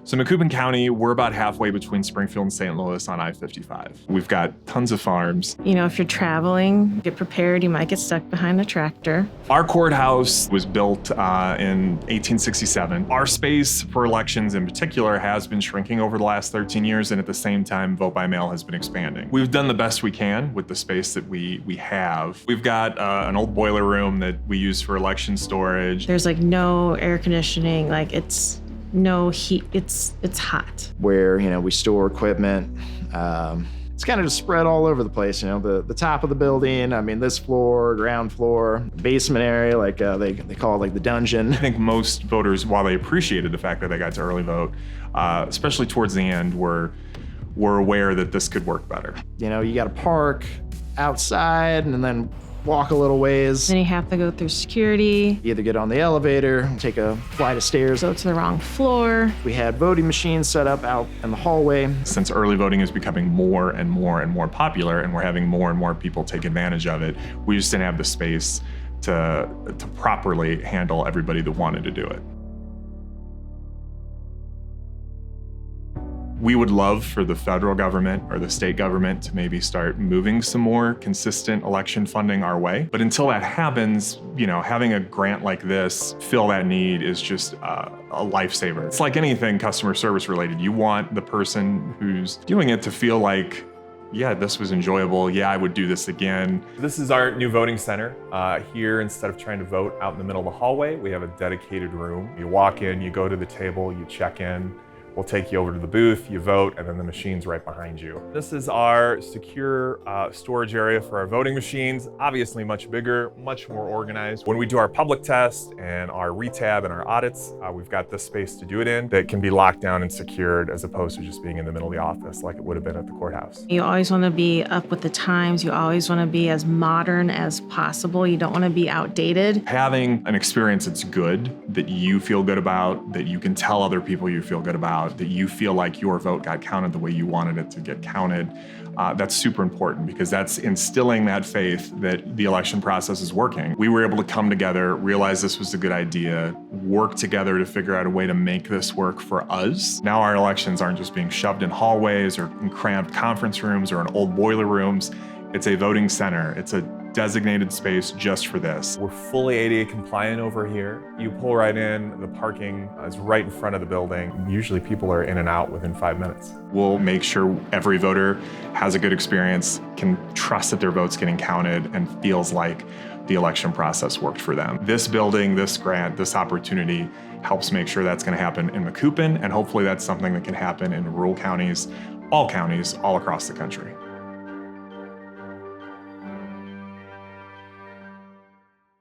So Macoupin County, we're about halfway between Springfield and St. Louis on I-55. We've got tons of farms. You know, if you're traveling, get prepared, you might get stuck behind a tractor. Our courthouse was built in 1867. Our space for elections in particular has been shrinking over the last 13 years, and at the same time, vote by mail has been expanding. We've done the best we can with the space that we have. We've got an old boiler room that we use for election storage. There's like no air conditioning, like it's no heat, it's hot. Where, you know, we store equipment. It's kind of just spread all over the place, you know, the top of the building, I mean, this floor, ground floor, basement area, like they call it like the dungeon. I think most voters, while they appreciated the fact that they got to early vote, especially towards the end, were aware that this could work better. You know, you got to park outside and then walk a little ways. Then you have to go through security. Either get on the elevator, take a flight of stairs. Go to the wrong floor. We had voting machines set up out in the hallway. Since early voting is becoming more and more and more popular and we're having more and more people take advantage of it, we just didn't have the space to properly handle everybody that wanted to do it. We would love for the federal government or the state government to maybe start moving some more consistent election funding our way. But until that happens, you know, having a grant like this fill that need is just a lifesaver. It's like anything customer service related. You want the person who's doing it to feel like, yeah, this was enjoyable. Yeah, I would do this again. This is our new voting center. Here, instead of trying to vote out in the middle of the hallway, we have a dedicated room. You walk in, you go to the table, you check in. We'll take you over to the booth, you vote, and then the machine's right behind you. This is our secure storage area for our voting machines. Obviously much bigger, much more organized. When we do our public test and our retab and our audits, we've got this space to do it in that can be locked down and secured as opposed to just being in the middle of the office like it would have been at the courthouse. You always want to be up with the times. You always want to be as modern as possible. You don't want to be outdated. Having an experience that's good, that you feel good about, that you can tell other people you feel good about, that you feel like your vote got counted the way you wanted it to get counted, that's super important because that's instilling that faith that the election process is working. We were able to come together, realize this was a good idea, work together to figure out a way to make this work for us. Now our elections aren't just being shoved in hallways or in cramped conference rooms or in old boiler rooms. It's a voting center. It's a designated space just for this. We're fully ADA compliant over here. You pull right in, the parking is right in front of the building. Usually people are in and out within 5 minutes. We'll make sure every voter has a good experience, can trust that their vote's getting counted, and feels like the election process worked for them. This building, this grant, this opportunity helps make sure that's going to happen in Macoupin, and hopefully that's something that can happen in rural counties all across the country.